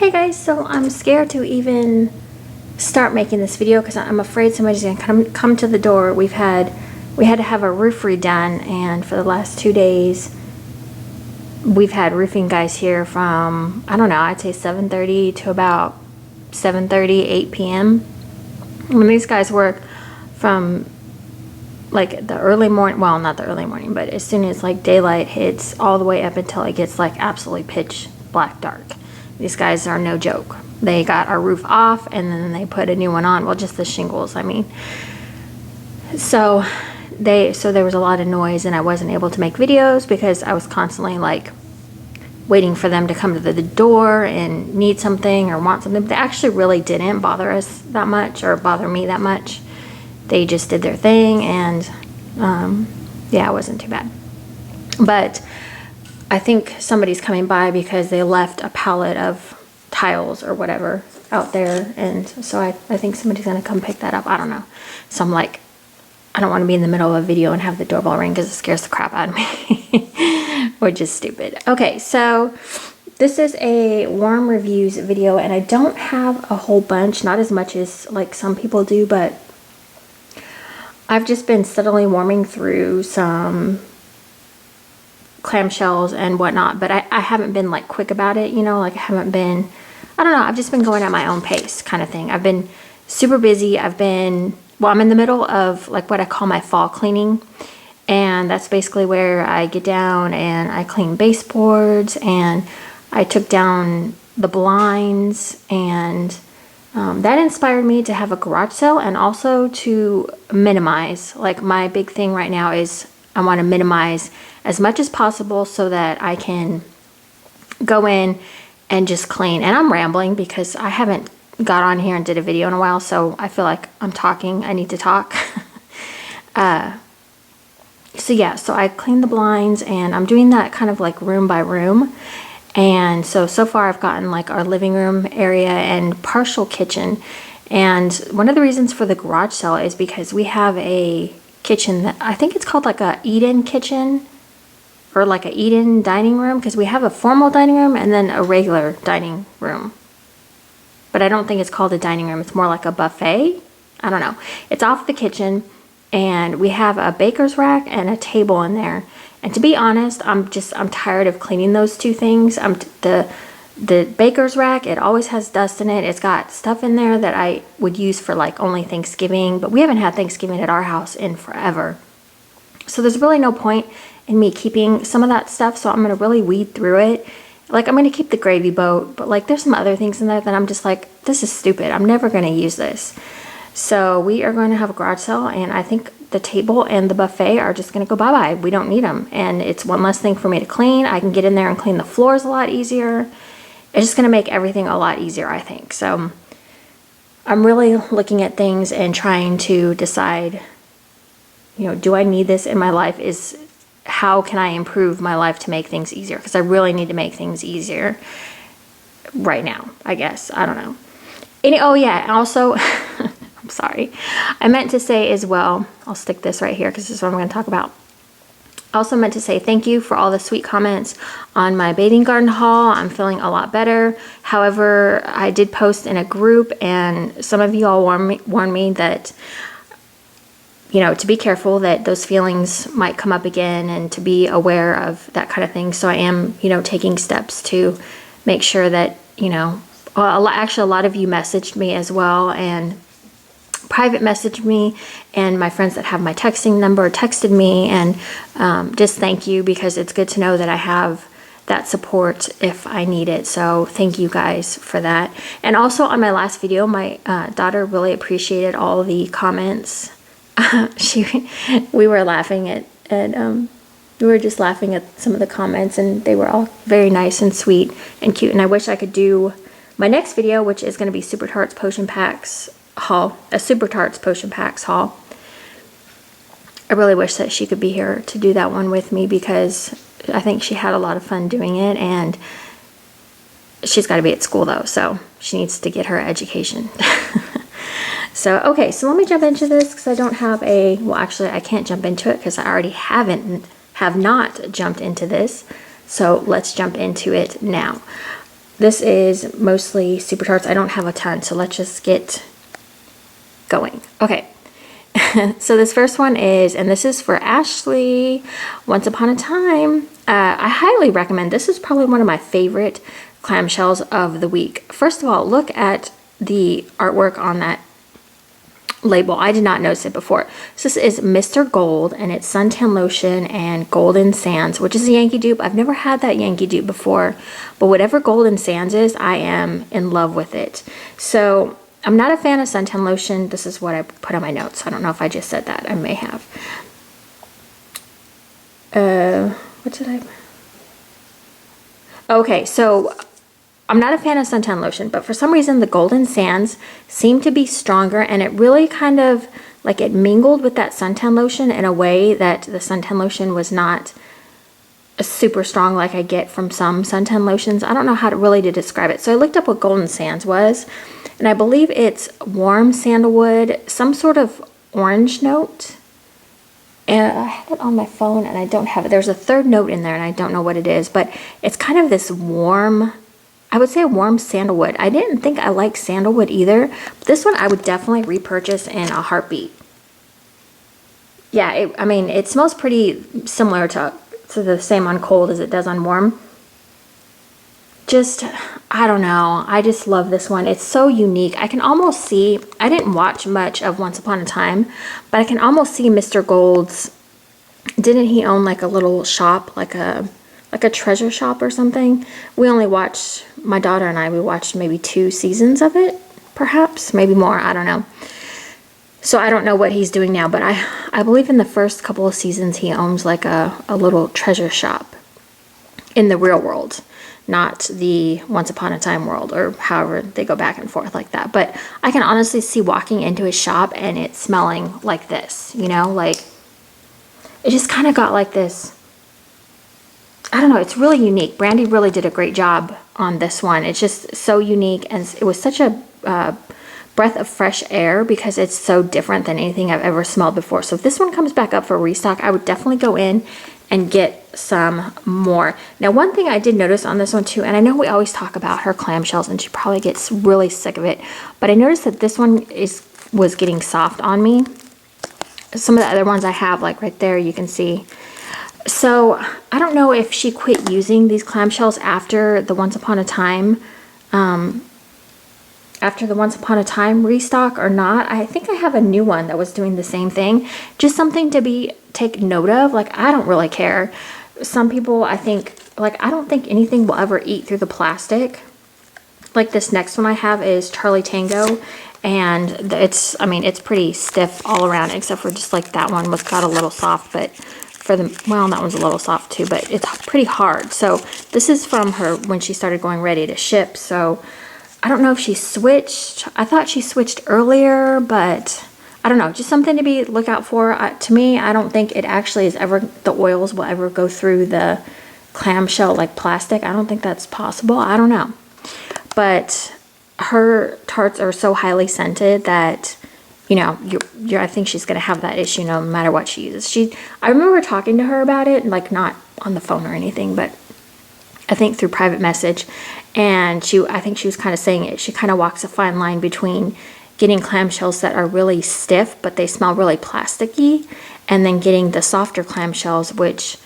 Hey guys, so I'm scared to even start making this video because I'm afraid somebody's gonna come to the door. We had to have a roof redone, and for the last 2 days we've had roofing guys here from, I don't know, I'd say 7:30 to about 7:30, 8 p.m. When these guys work from like the early morning, well, not the early morning, but as soon as like daylight hits all the way up until it gets like absolutely pitch black dark. These guys are no joke. They got our roof off and then they put a new one on. Well, just the shingles, I mean. So there was a lot of noise, and I wasn't able to make videos because I was constantly like waiting for them to come to the door and need something or want something. But they actually really didn't bother us that much or bother me that much. They just did their thing, and yeah, it wasn't too bad. But I think somebody's coming by because they left a pallet of tiles or whatever out there, and so I think somebody's gonna come pick that up. I don't know. So I'm like, I don't want to be in the middle of a video and have the doorbell ring because it scares the crap out of me. Which is stupid. Okay, so this is a warm reviews video, and I don't have a whole bunch, not as much as like some people do, but I've just been steadily warming through some clamshells and whatnot, but I haven't been like quick about it, you know, like I haven't been, I don't know, I've just been going at my own pace kind of thing. I've been super busy. I'm in the middle of like what I call my fall cleaning, and that's basically where I get down and I clean baseboards, and I took down the blinds, and that inspired me to have a garage sale and also to minimize. Like my big thing right now is I want to minimize as much as possible so that I can go in and just clean. And I'm rambling because I haven't got on here and did a video in a while, so I feel like I'm talking. I need to talk. So yeah, so I cleaned the blinds, and I'm doing that kind of like room by room. And so far I've gotten like our living room area and partial kitchen. And one of the reasons for the garage sale is because we have a kitchen that I think it's called like a eat-in kitchen or like a eat-in dining room, because we have a formal dining room and then a regular dining room. But I don't think it's called a dining room. It's more like a buffet. I don't know. It's off the kitchen, and we have a baker's rack and a table in there. And to be honest, I'm tired of cleaning those two things. The baker's rack, it always has dust in it. It's got stuff in there that I would use for like only Thanksgiving, but we haven't had Thanksgiving at our house in forever. So there's really no point in me keeping some of that stuff. So I'm going to really weed through it. Like I'm going to keep the gravy boat, but like there's some other things in there that I'm just like, this is stupid. I'm never going to use this. So we are going to have a garage sale, and I think the table and the buffet are just going to go bye-bye. We don't need them, and it's one less thing for me to clean. I can get in there and clean the floors a lot easier. It's just going to make everything a lot easier, I think. So I'm really looking at things and trying to decide, you know, do I need this in my life? How can I improve my life to make things easier? Because I really need to make things easier right now, I guess. I don't know. Oh yeah, and also, I'm sorry. I meant to say as well, I'll stick this right here because this is what I'm going to talk about. I also meant to say thank you for all the sweet comments on my bathing garden haul. I'm feeling a lot better. However, I did post in a group, and some of you all warned me that, you know, to be careful that those feelings might come up again and to be aware of that kind of thing. So I am, you know, taking steps to make sure that, you know, actually a lot of you messaged me as well and private messaged me, and my friends that have my texting number texted me, and just thank you, because it's good to know that I have that support if I need it. So thank you guys for that. And also on my last video, my daughter really appreciated all the comments. We were laughing at we were just laughing at some of the comments, and they were all very nice and sweet and cute. And I wish I could do my next video, which is going to be Super Tarts Potion Packs haul, a Super Tarts Potion Packs haul. I really wish that she could be here to do that one with me, because I think she had a lot of fun doing it, and she's got to be at school though, so she needs to get her education. So, okay, so let me jump into this because I don't have well, actually I can't jump into it because I already have not jumped into this. So let's jump into it now. this is mostly Super Tarts. I don't have a ton, so let's just get going. Okay. So this first one is, and this is for Ashley, Once Upon a Time. I highly recommend. This is probably one of my favorite clamshells of the week. First of all, look at the artwork on that label. I did not notice it before. So this is Mr. Gold, and it's suntan lotion and golden sands, which is a Yankee dupe. I've never had that Yankee dupe before, but whatever golden sands is, I am in love with it. So I'm not a fan of suntan lotion. This is what I put on my notes. I don't know if I just said that. I may have. What did I? Okay, so I'm not a fan of suntan lotion, but for some reason the golden sands seem to be stronger, and it really kind of like it mingled with that suntan lotion in a way that the suntan lotion was not super strong like I get from some suntan lotions. I don't know how to really to describe it. So I looked up what golden sands was, and I believe it's warm sandalwood, some sort of orange note. And I have it on my phone and I don't have it. There's a third note in there and I don't know what it is, but it's kind of this warm, I would say a warm sandalwood. I didn't think I liked sandalwood either, but this one I would definitely repurchase in a heartbeat. Yeah, I mean, it smells pretty similar to the same on cold as it does on warm. Just, I don't know. I just love this one. It's so unique. I can almost see, I didn't watch much of Once Upon a Time, but I can almost see Mr. Gold's, didn't he own like a little shop, like a treasure shop or something? We only watched, my daughter and I, we watched maybe 2 seasons of it, perhaps, maybe more, I don't know. So I don't know what he's doing now, but I believe in the first couple of seasons he owns like a little treasure shop in the real world, not the Once Upon a Time world, or however they go back and forth like that. But I can honestly see walking into his shop and it smelling like this, you know, like it just kind of got like this, I don't know, it's really unique. Brandy really did a great job on this one. It's just so unique, and it was such a breath of fresh air because it's so different than anything I've ever smelled before. So if this one comes back up for restock, I would definitely go in and get some more. Now, one thing I did notice on this one too, and I know we always talk about her clamshells and she probably gets really sick of it, but I noticed that this one was getting soft on me. Some of the other ones I have, like right there, you can see. So I don't know if she quit using these clamshells after the Once Upon a Time restock or not. I think I have a new one that was doing the same thing. Just something to take note of. Like, I don't really care. Some people, I think, like, I don't think anything will ever eat through the plastic. Like this next one I have is Charlie Tango, and it's, I mean, it's pretty stiff all around except for just like that one got a little soft, but well, that one's a little soft too, but it's pretty hard. So this is from her when she started going ready to ship. So I don't know if she switched. I thought she switched earlier, but I don't know. Just something to look out for. To me, I don't think it actually is ever, the oils will ever go through the clamshell like plastic. I don't think that's possible. I don't know. But her tarts are so highly scented that, you know, I think she's going to have that issue no matter what she uses. I remember talking to her about it, like not on the phone or anything, but I think through private message. And I think she was kind of saying it. She kind of walks a fine line between getting clamshells that are really stiff, but they smell really plasticky, and then getting the softer clamshells, which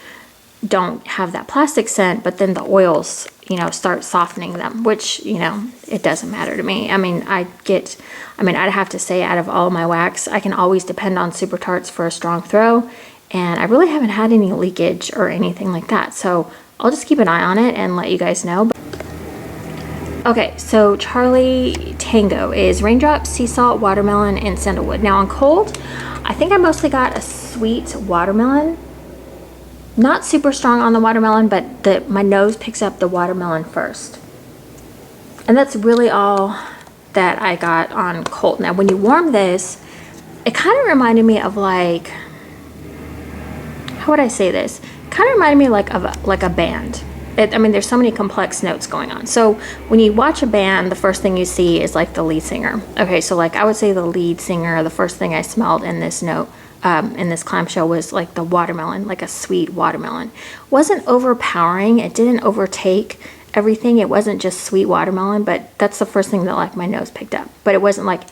don't have that plastic scent, but then the oils, you know, start softening them, which, you know, it doesn't matter to me. I mean, I'd have to say out of all my wax, I can always depend on Super Tarts for a strong throw, and I really haven't had any leakage or anything like that. So I'll just keep an eye on it and let you guys know. Okay, so Charlie Tango is raindrop, sea salt, watermelon, and sandalwood. Now on cold, I think I mostly got a sweet watermelon. Not super strong on the watermelon, but my nose picks up the watermelon first. And that's really all that I got on cold. Now when you warm this, it kind of reminded me of like, how would I say this? Kind of reminded me like a band. I mean, there's so many complex notes going on. So when you watch a band, the first thing you see is like the lead singer. Okay, so like I would say the lead singer, the first thing I smelled in this note, in this clamshell was like the watermelon, like a sweet watermelon. Wasn't overpowering. It didn't overtake everything. It wasn't just sweet watermelon, but that's the first thing that like my nose picked up. But it wasn't like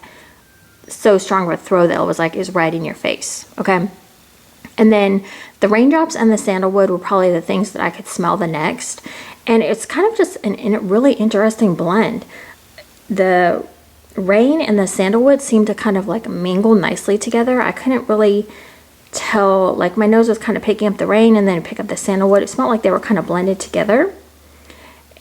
so strong of a throw that it was like is right in your face. Okay. And then the raindrops and the sandalwood were probably the things that I could smell the next. And it's kind of just a really interesting blend. The rain and the sandalwood seemed to kind of like mingle nicely together. I couldn't really tell, like my nose was kind of picking up the rain and then pick up the sandalwood. It smelled like they were kind of blended together.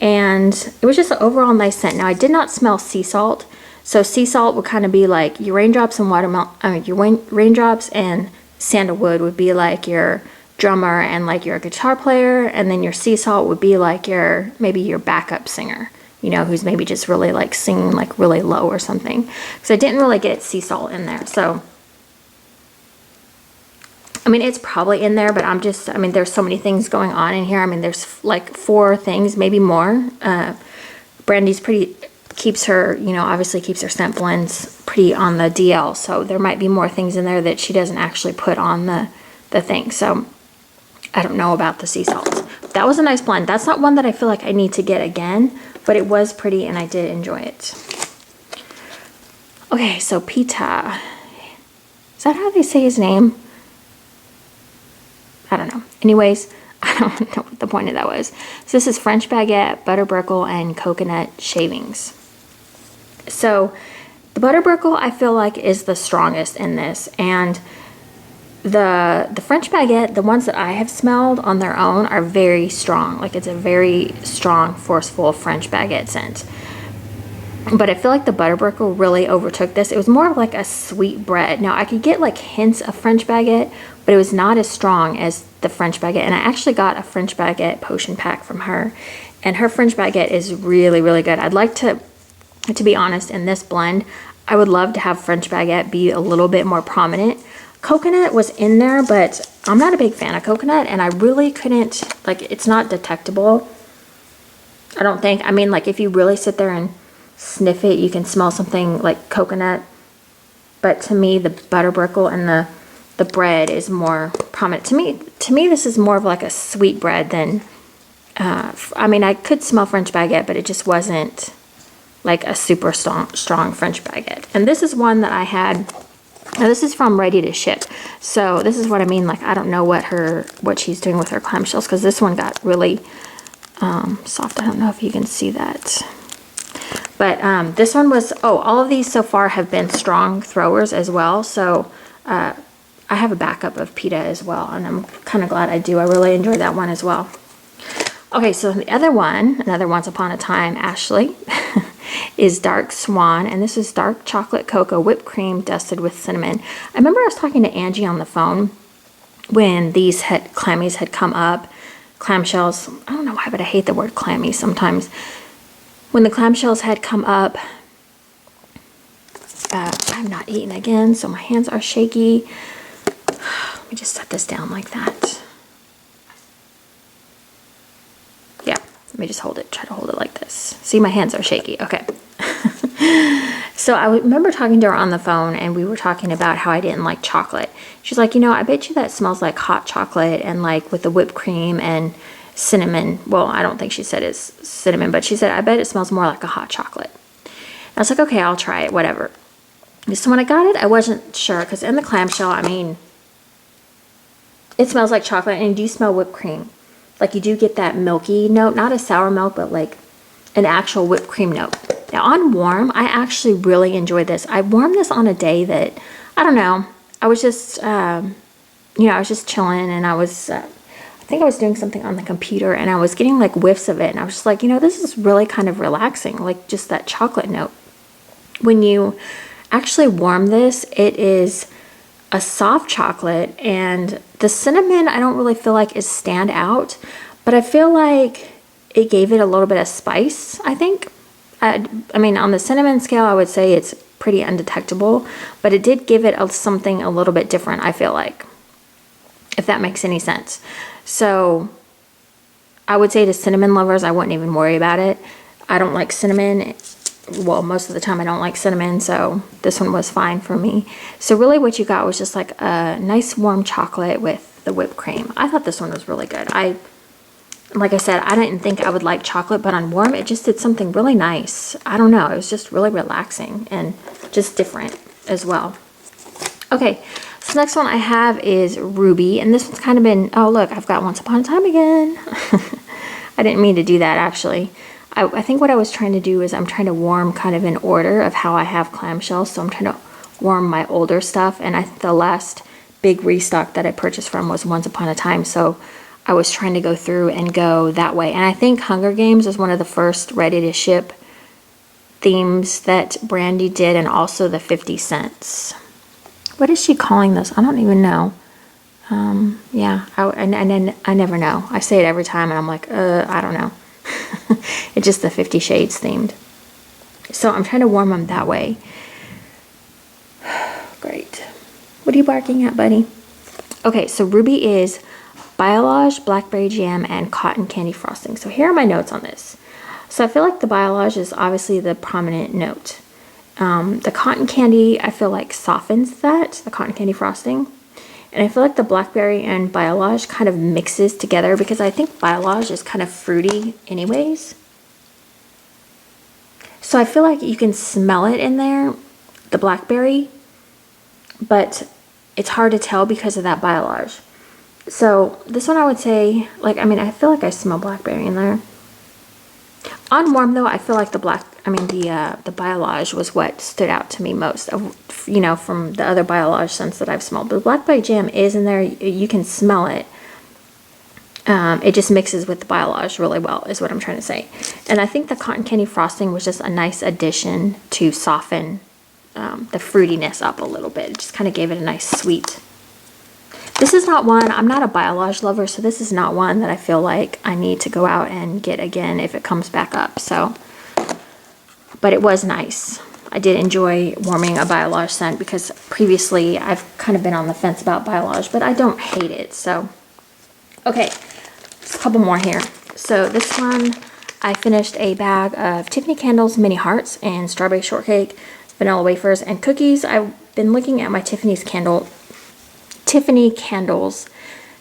And it was just an overall nice scent. Now I did not smell sea salt. So sea salt would kind of be like your raindrops and raindrops and sandalwood would be like your drummer and like your guitar player, and then your sea salt would be like maybe your backup singer, you know, who's maybe just really like singing like really low or something. Because I didn't really get sea salt in there. So I mean, it's probably in there, but I mean, there's so many things going on in here. I mean, there's like 4 things, maybe more. Brandy's keeps her, you know, obviously keeps her scent blends pretty on the DL. So there might be more things in there that she doesn't actually put on the thing. So I don't know about the sea salt. That was a nice blend. That's not one that I feel like I need to get again, but it was pretty and I did enjoy it. Okay, so Peeta. Is that how they say his name? I don't know. Anyways, I don't know what the point of that was. So this is French baguette, butter brickle, and coconut shavings. So the butter brickle I feel like is the strongest in this, and the French baguette, the ones that I have smelled on their own are very strong. Like it's a very strong, forceful French baguette scent. But I feel like the butter brickle really overtook this. It was more of like a sweet bread. Now I could get like hints of French baguette, but it was not as strong as the French baguette. And I actually got a French baguette potion pack from her, and her French baguette is really, really good. I'd like to be honest, in this blend, I would love to have French baguette be a little bit more prominent. Coconut was in there, but I'm not a big fan of coconut, and I really couldn't, like, it's not detectable, I don't think. I mean, like, if you really sit there and sniff it, you can smell something like coconut, but to me, the butter brickle and the bread is more prominent. To me, this is more of like a sweet bread than, I mean, I could smell French baguette, but it just wasn't like a super strong French baguette. And this is one that I had. Now this is from Ready to Ship. So this is what I mean. Like, I don't know what she's doing with her clamshells, because this one got really soft. I don't know if you can see that. But this one was, all of these so far have been strong throwers as well. So I have a backup of Peeta as well, and I'm kind of glad I do. I really enjoyed that one as well. Okay, so the other one, another Once Upon a Time Ashley, is Dark Swan, and this is dark chocolate cocoa whipped cream dusted with cinnamon. I remember I was talking to Angie on the phone when these clammies had come up. Clamshells, I don't know why, but I hate the word clammy sometimes. When the clamshells had come up, I'm not eating again, so my hands are shaky. Let me just set this down like that. Yeah, let me just hold it, try to hold it like this. See, my hands are shaky, okay. So I remember talking to her on the phone, and we were talking about how I didn't like chocolate. She's like, you know, I bet you that smells like hot chocolate, and like with the whipped cream and cinnamon. Well, I don't think she said it's cinnamon, but she said, I bet it smells more like a hot chocolate. And I was like, okay, I'll try it, whatever. So when I got it, I wasn't sure, because in the clamshell, I mean, it smells like chocolate, and you do smell whipped cream. Like, you do get that milky note, not a sour milk, but like an actual whipped cream note. Now on warm, I actually really enjoyed this. I warmed this on a day that, I don't know, I was just, you know, I was just chilling, and I was, I think I was doing something on the computer, and I was getting like whiffs of it, and I was just like, you know, this is really kind of relaxing, like just that chocolate note. When you actually warm this, it is a soft chocolate, and the cinnamon I don't really feel like is stand out, but I feel like it gave it a little bit of spice, I think. I mean, on the cinnamon scale, I would say it's pretty undetectable, but it did give it something a little bit different, I feel like, if that makes any sense. So I would say to cinnamon lovers, I wouldn't even worry about it. I don't like cinnamon. Well, most of the time I don't like cinnamon, so this one was fine for me. So really what you got was just like a nice warm chocolate with the whipped cream. I thought this one was really good. I Like I said, I didn't think I would like chocolate, but on warm, it just did something really nice. I don't know. It was just really relaxing and just different as well. Okay, so next one I have is Ruby, and this one's kind of been, oh look, I've got Once Upon a Time again. I didn't mean to do that actually. I think what I was trying to do is I'm trying to warm kind of in order of how I have clamshells, so I'm trying to warm my older stuff, and the last big restock that I purchased from was Once Upon a Time, so I was trying to go through and go that way. And I think Hunger Games was one of the first ready to ship themes that Brandy did, and also the 50 cents. What is she calling this? I don't even know. Yeah, I never know. I say it every time and I'm like, I don't know. It's just the 50 Shades themed. So I'm trying to warm them that way. Great. What are you barking at, buddy? Okay, so Ruby is Biolage, blackberry jam, and cotton candy frosting. So here are my notes on this. So I feel like the Biolage is obviously the prominent note. The cotton candy, I feel like softens that, the cotton candy frosting. And I feel like the blackberry and Biolage kind of mixes together, because I think Biolage is kind of fruity anyways. So I feel like you can smell it in there, the blackberry, but it's hard to tell because of that Biolage. So this one I would say, like, I mean, I feel like I smell blackberry in there. On warm though, I feel like the Biolage was what stood out to me most, you know, from the other Biolage scents that I've smelled. But the blackberry jam is in there. You can smell it. It just mixes with the Biolage really well, is what I'm trying to say. And I think the cotton candy frosting was just a nice addition to soften the fruitiness up a little bit. It just kind of gave it a nice sweet. This is not one, I'm not a Biolage lover, so this is not one that I feel like I need to go out and get again if it comes back up. So, but it was nice. I did enjoy warming a Biolage scent, because previously I've kind of been on the fence about Biolage, but I don't hate it. So, okay, a couple more here. So this one, I finished a bag of Tiffany Candles mini hearts and strawberry shortcake, vanilla wafers, and cookies. I've been looking at my Tiffany Candles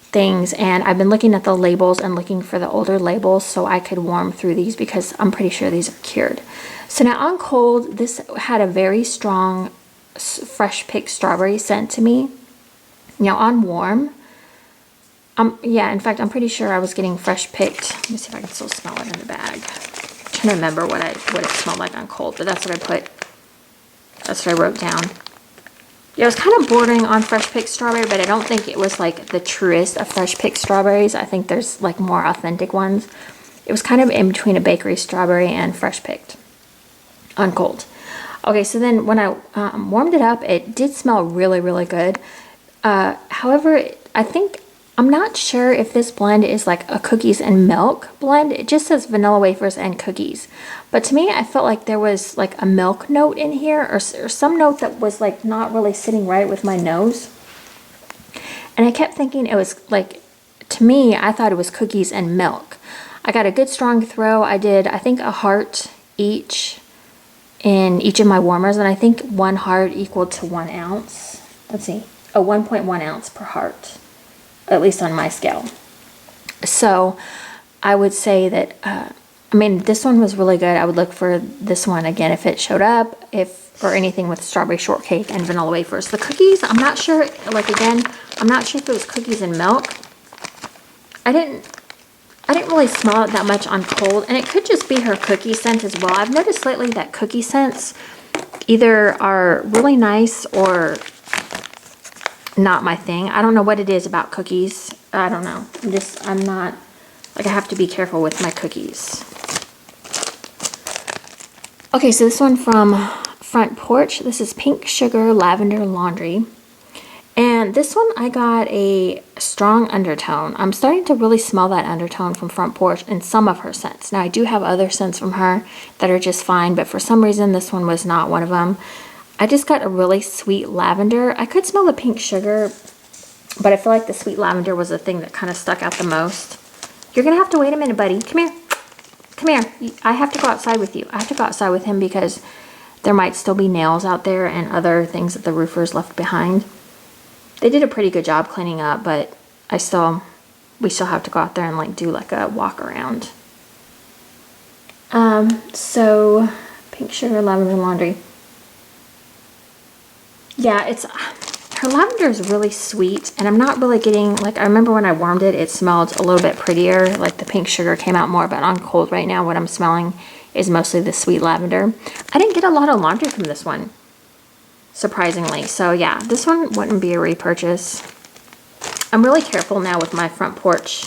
things, and I've been looking at the labels and looking for the older labels so I could warm through these, because I'm pretty sure these are cured. So now on cold, this had a very strong fresh picked strawberry scent to me. Now on warm, yeah, in fact, I'm pretty sure I was getting fresh picked. Let me see if I can still smell it in the bag. I'm trying to remember what it smelled like on cold, but that's what I wrote down. Yeah, it was kind of bordering on fresh picked strawberry, but I don't think it was like the truest of fresh picked strawberries. I think there's like more authentic ones. It was kind of in between a bakery strawberry and fresh picked on cold. Okay, so then when I warmed it up, it did smell really, really good. However, I'm not sure if this blend is like a cookies and milk blend. It just says vanilla wafers and cookies. But to me, I felt like there was like a milk note in here, or some note that was like not really sitting right with my nose. And I kept thinking it was like, to me, I thought it was cookies and milk. I got a good strong throw. I did, I think, a heart each in each of my warmers. And I think one heart equaled to 1 ounce. Let's see, 1.1 ounce per heart, at least on my scale. So I would say that, I mean, this one was really good. I would look for this one again if it showed up, or anything with strawberry shortcake and vanilla wafers. The cookies, I'm not sure, like again, I'm not sure if it was cookies and milk. I didn't really smell it that much on cold, and it could just be her cookie scent as well. I've noticed lately that cookie scents either are really nice or not my thing. I don't know what it is about cookies. I don't know. I'm not, like, I have to be careful with my cookies. Okay, so this one from Front Porch. This is Pink Sugar Lavender Laundry. And this one I got a strong undertone. I'm starting to really smell that undertone from Front Porch in some of her scents. Now I do have other scents from her that are just fine, but for some reason this one was not one of them. I just got a really sweet lavender. I could smell the pink sugar, but I feel like the sweet lavender was the thing that kind of stuck out the most. You're gonna have to wait a minute, buddy. Come here. Come here. I have to go outside with you. I have to go outside with him because there might still be nails out there and other things that the roofers left behind. They did a pretty good job cleaning up, but I still we still have to go out there and like do like a walk around. So pink sugar lavender laundry. Yeah, her lavender is really sweet, and I'm not really getting, like, I remember when I warmed it, it smelled a little bit prettier, like the pink sugar came out more, but on cold right now, what I'm smelling is mostly the sweet lavender. I didn't get a lot of laundry from this one, surprisingly. So yeah, this one wouldn't be a repurchase. I'm really careful now with my front porch.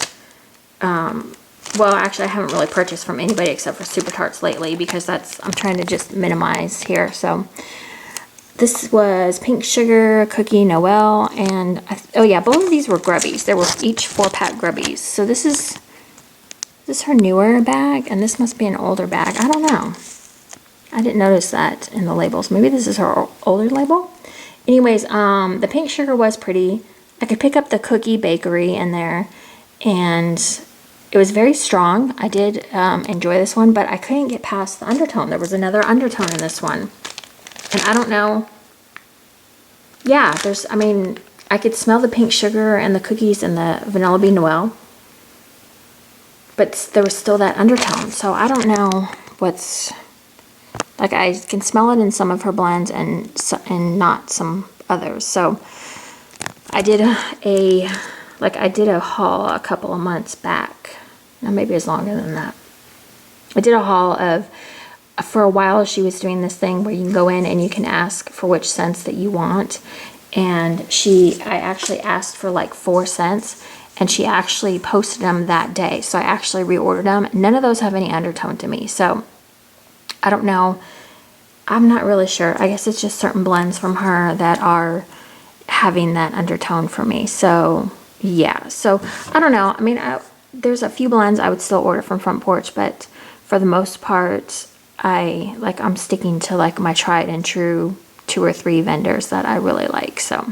Well, actually, I haven't really purchased from anybody except for Super Tarts lately, because I'm trying to just minimize here. So this was pink sugar, cookie, Noel, and oh yeah, both of these were grubbies. They were each 4-pack grubbies. So this is her newer bag, and this must be an older bag. I don't know. I didn't notice that in the labels. Maybe this is her older label. Anyways, the pink sugar was pretty. I could pick up the cookie bakery in there, and it was very strong. I did enjoy this one, but I couldn't get past the undertone. There was another undertone in this one. And I don't know. Yeah, I mean, I could smell the pink sugar and the cookies and the vanilla bean Noel. But there was still that undertone. So I don't know what's... Like, I can smell it in some of her blends and not some others. So I did a haul a couple of months back. Now, maybe it's longer than that. I did a haul of... For a while, she was doing this thing where you can go in and you can ask for which scents that you want. And I actually asked for like 4 scents, and she actually posted them that day. So I actually reordered them. None of those have any undertone to me. So I don't know. I'm not really sure. I guess it's just certain blends from her that are having that undertone for me. So yeah. So I don't know. I mean, there's a few blends I would still order from Front Porch, but for the most part, I'm sticking to like my tried and true 2 or 3 vendors that I really like. So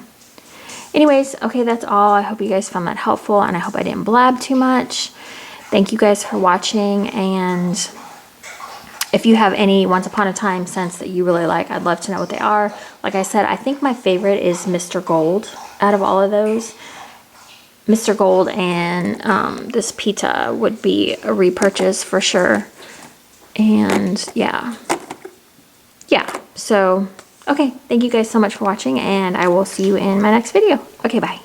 anyways, okay, that's all. I hope you guys found that helpful, and I hope I didn't blab too much. Thank you guys for watching, and if you have any Once Upon a Time scents that you really like, I'd love to know what they are. Like I said, I think my favorite is Mr. Gold out of all of those. Mr. Gold and this Peeta would be a repurchase for sure. And yeah, so okay, thank you guys so much for watching, and I will see you in my next video. Okay, bye.